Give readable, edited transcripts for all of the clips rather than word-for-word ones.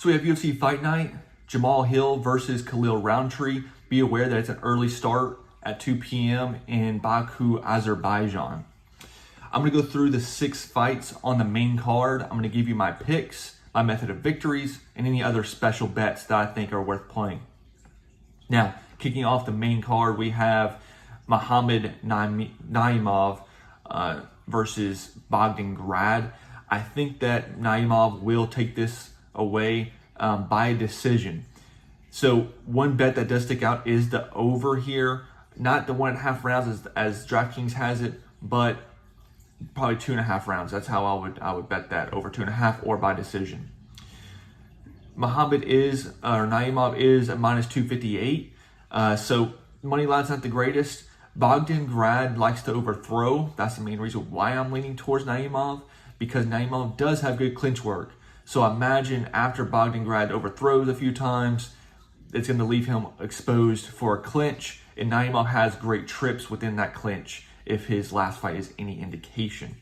So we have UFC Fight Night, Jamal Hill versus Khalil Rountree. Be aware that it's an early start at 2 p.m. in Baku, Azerbaijan. I'm going to go through the 6 fights on the main card. I'm going to give you my picks, my method of victories, and any other special bets that I think are worth playing. Now, kicking off the main card, we have Muhammad Naimov versus Bogdan Grad. I think that Naimov will take this away by decision. So one bet that does stick out is the over here. Not the 1.5 rounds as DraftKings has it, but probably 2.5 rounds. That's how I would bet that, over 2.5 or by decision. Naimov is a minus 258. So money line's not the greatest. Bogdan Grad likes to overthrow. That's the main reason why I'm leaning towards Naimov, because Naimov does have good clinch work. So I imagine after Bogdan Grad overthrows a few times, it's going to leave him exposed for a clinch, and Naimov has great trips within that clinch if his last fight is any indication.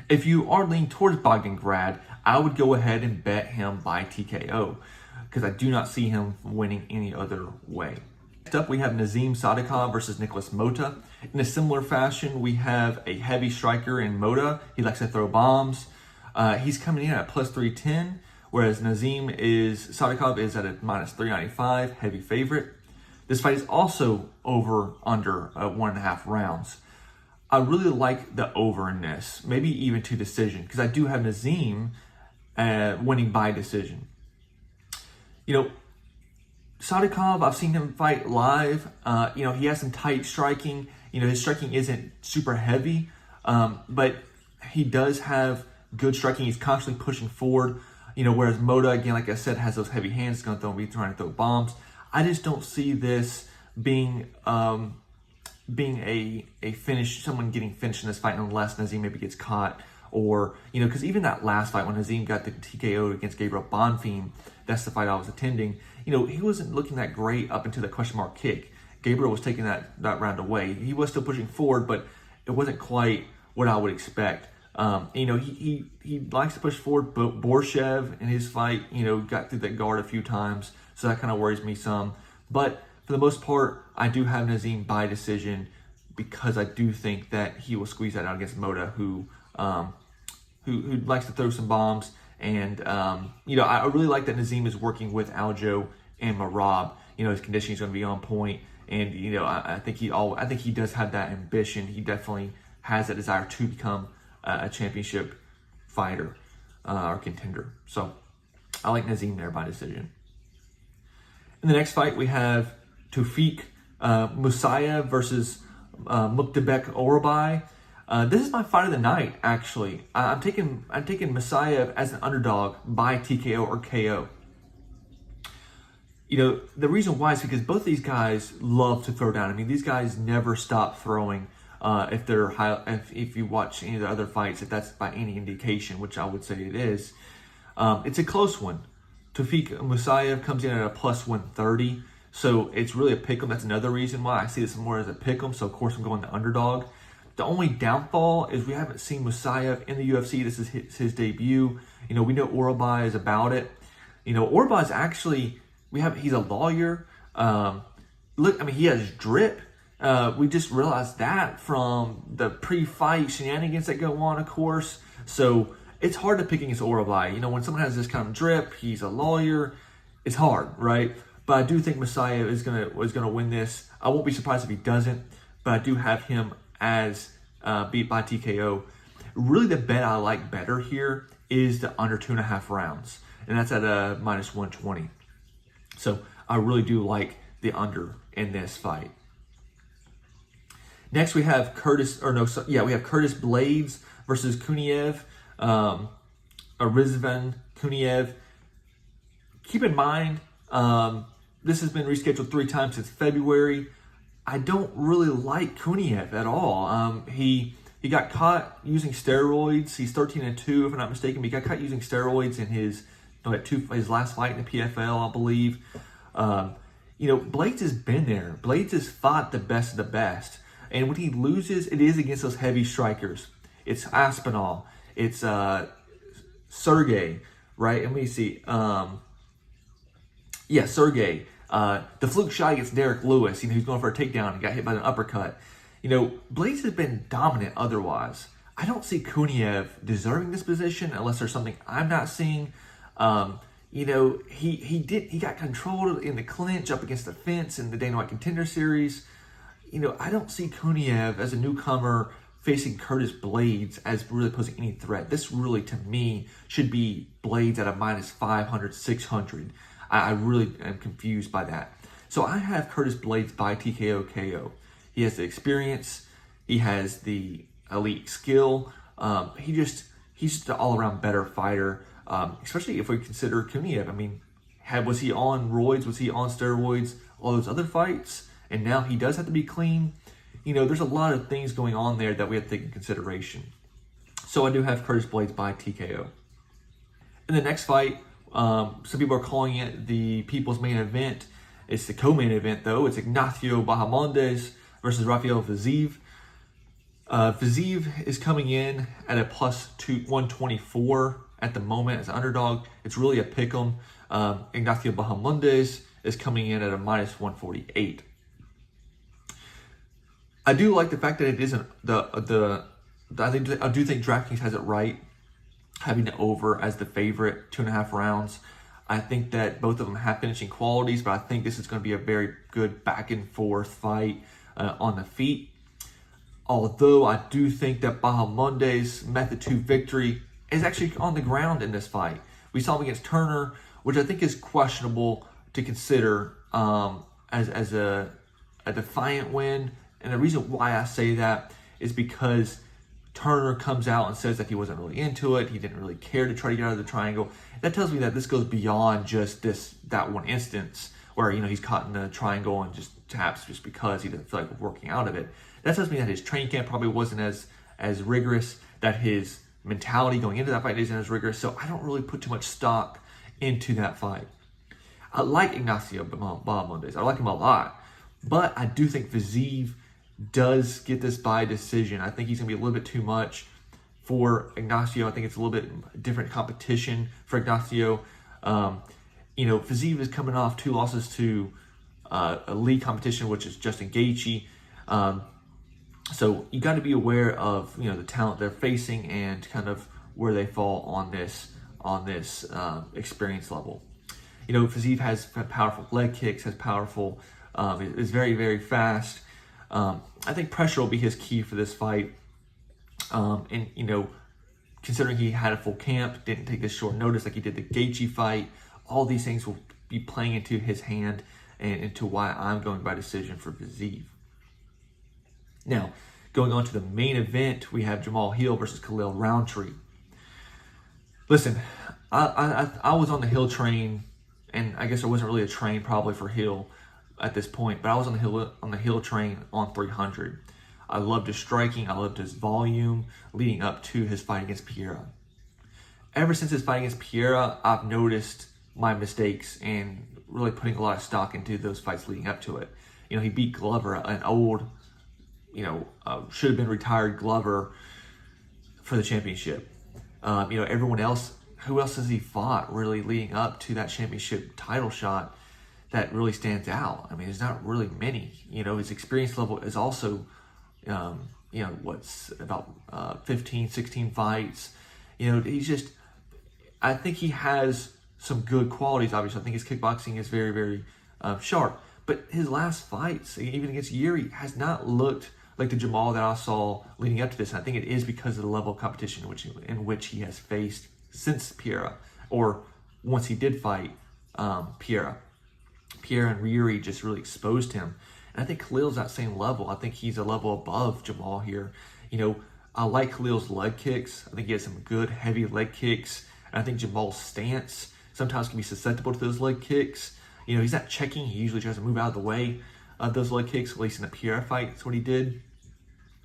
If you are leaning towards Bogdan Grad, I would go ahead and bet him by TKO, because I do not see him winning any other way. Next up, we have Nazim Sadikov versus Nicholas Mota. In a similar fashion, we have a heavy striker in Mota. He likes to throw bombs. He's coming in at plus 310, whereas Sadikov is at a minus 395, heavy favorite. This fight is also under 1.5 rounds. I really like the over in this, maybe even to decision, because I do have Nazim winning by decision. Sadikov, I've seen him fight live. He has some tight striking. His striking isn't super heavy, but he does have good striking. He's constantly pushing forward. Whereas Mota, again, like I said, has those heavy hands. He's going to be trying to throw bombs. I just don't see this being a finish, someone getting finished in this fight, unless Nazim maybe gets caught, or because even that last fight when Nazim got the TKO against Gabriel Bonfim, that's the fight I was attending. He wasn't looking that great up until the question mark kick. Gabriel was taking that round away. He was still pushing forward, but it wasn't quite what I would expect. He likes to push forward, but Borshev in his fight, got through that guard a few times, so that kind of worries me some. But for the most part, I do have Nazim by decision, because I do think that he will squeeze that out against Mota, who likes to throw some bombs. And I really like that Nazim is working with Aljo and Marab. His conditioning is going to be on point, and I think he does have that ambition. He definitely has that desire to become a championship fighter or contender. So I like Nazim there by decision. In the next fight, we have Tufik Musayev versus Muktabek Orabai. This is my fight of the night, actually. I'm taking Musayev as an underdog by TKO or KO. The reason why is because both these guys love to throw down. These guys never stop throwing. If you watch any of the other fights, if that's by any indication, which I would say it is, it's a close one. Tufik Musayev comes in at a plus 130, so it's really a pick'em. That's another reason why I see this more as a pick'em. So of course I'm going the underdog. The only downfall is we haven't seen Musayev in the UFC. This is his debut. We know Orabai is about it. Orabai is actually, he's a lawyer. He has drip. We just realized that from the pre-fight shenanigans that go on, of course. So it's hard to pick against Orabai. When someone has this kind of drip, he's a lawyer, it's hard, right? But I do think Musayev is gonna win this. I won't be surprised if he doesn't, but I do have him as beat by TKO. Really, the bet I like better here is the under 2.5 rounds, and that's at a minus 120. So I really do like the under in this fight. Next, we have Curtis Blades versus Kuniev, Rizvan Kuniev. Keep in mind, this has been rescheduled 3 times since February. I don't really like Kuniev at all. He got caught using steroids. He's 13-2, if I'm not mistaken. But he got caught using steroids in his last fight in the PFL, I believe. Blades has been there. Blades has fought the best of the best. And when he loses, it is against those heavy strikers. It's Aspinall. It's Sergey. right? And we see, Sergey. The fluke shot against Derek Lewis, he's going for a takedown and got hit by an uppercut. Blades has been dominant otherwise. I don't see Kuniev deserving this position unless there's something I'm not seeing. He got controlled in the clinch up against the fence in the Dana White Contender Series. I don't see Kuniev as a newcomer facing Curtis Blades as really posing any threat. This really, to me, should be Blades at a minus 500, 600. I really am confused by that. So I have Curtis Blades by TKO KO. He has the experience. He has the elite skill. He's just an all-around better fighter, especially if we consider Kuniev. Was he on roids? Was he on steroids? All those other fights? And now he does have to be clean. There's a lot of things going on there that we have to take in consideration. So I do have Curtis Blades by TKO. In the next fight, some people are calling it the People's Main Event. It's the co-main event, though. It's Ignacio Bahamondes versus Rafael Fiziev. Fiziev is coming in at a plus 124 at the moment as an underdog. It's really a pick'em. Ignacio Bahamondes is coming in at a minus 148. I do like the fact that it isn't I do think DraftKings has it right, having it over as the favorite, 2.5 rounds. I think that both of them have finishing qualities, but I think this is going to be a very good back and forth fight on the feet. Although I do think that Bahamondes' method to victory is actually on the ground in this fight. We saw him against Turner, which I think is questionable to consider as a defiant win. And the reason why I say that is because Turner comes out and says that he wasn't really into it. He didn't really care to try to get out of the triangle. That tells me that this goes beyond just that one instance where, he's caught in the triangle and just taps just because he doesn't feel like working out of it. That tells me that his training camp probably wasn't as rigorous, that his mentality going into that fight isn't as rigorous. So I don't really put too much stock into that fight. I like Ignacio Bahamondes. I like him a lot. But I do think Fiziev does get this by decision. I think he's going to be a little bit too much for Ignacio. I think it's a little bit different competition for Ignacio. Fiziev is coming off 2 losses to a league competition, which is Justin Gaethje. So you got to be aware of the talent they're facing and kind of where they fall on this experience level. Fiziev has powerful leg kicks, has powerful, is very, very fast. I think pressure will be his key for this fight. Considering he had a full camp, didn't take this short notice like he did the Gaethje fight, all these things will be playing into his hand and into why I'm going by decision for Fiziev. Now, going on to the main event, we have Jamal Hill versus Khalil Rountree. Listen, I was on the Hill train, and I guess there wasn't really a train probably for Hill at this point, but I was on the Hill train on 300. I loved his striking. I loved his volume leading up to his fight against Pereira. Ever since his fight against Pereira, I've noticed my mistakes and really putting a lot of stock into those fights leading up to it. He beat Glover, an old, should have been retired Glover, for the championship. Everyone else, who else has he fought really leading up to that championship title shot that really stands out? There's not really many. His experience level is also, what's about 15, 16 fights. He's just, I think he has some good qualities, obviously. I think his kickboxing is very, very sharp. But his last fights, even against Yuri, has not looked like the Jamal that I saw leading up to this. And I think it is because of the level of competition in which he has faced since Pereira, or once he did fight Pereira. Pereira and Yuri just really exposed him. And I think Khalil's that same level. I think he's a level above Jamal here. I like Khalil's leg kicks. I think he has some good heavy leg kicks. And I think Jamal's stance sometimes can be susceptible to those leg kicks. He's not checking. He usually tries to move out of the way of those leg kicks, at least in the Pereira fight. That's what he did.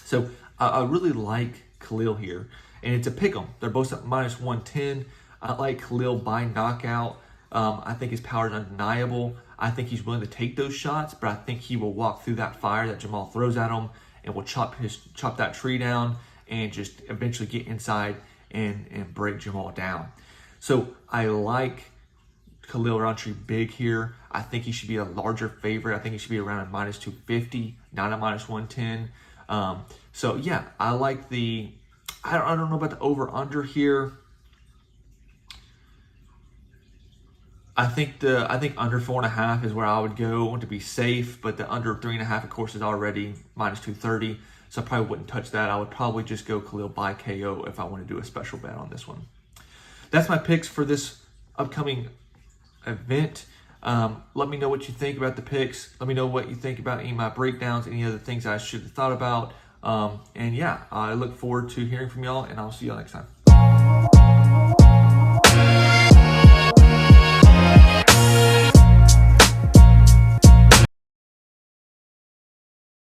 So I really like Khalil here. And it's a pick'em. They're both at minus 110. I like Khalil by knockout. I think his power is undeniable. I think he's willing to take those shots, but I think he will walk through that fire that Jamal throws at him and will chop that tree down and just eventually get inside and break Jamal down. So I like Khalil Rountree big here. I think he should be a larger favorite. I think he should be around a -250, not a -110. So yeah, I like the, I don't know about the over under here. I think under 4.5 is where I would go to be safe, but the under 3.5, of course, is already -230. So I probably wouldn't touch that. I would probably just go Khalil by KO if I want to do a special bet on this one. That's my picks for this upcoming event. Let me know what you think about the picks. Let me know what you think about any of my breakdowns, any other things I should have thought about. And yeah, I look forward to hearing from y'all, and I'll see y'all next time.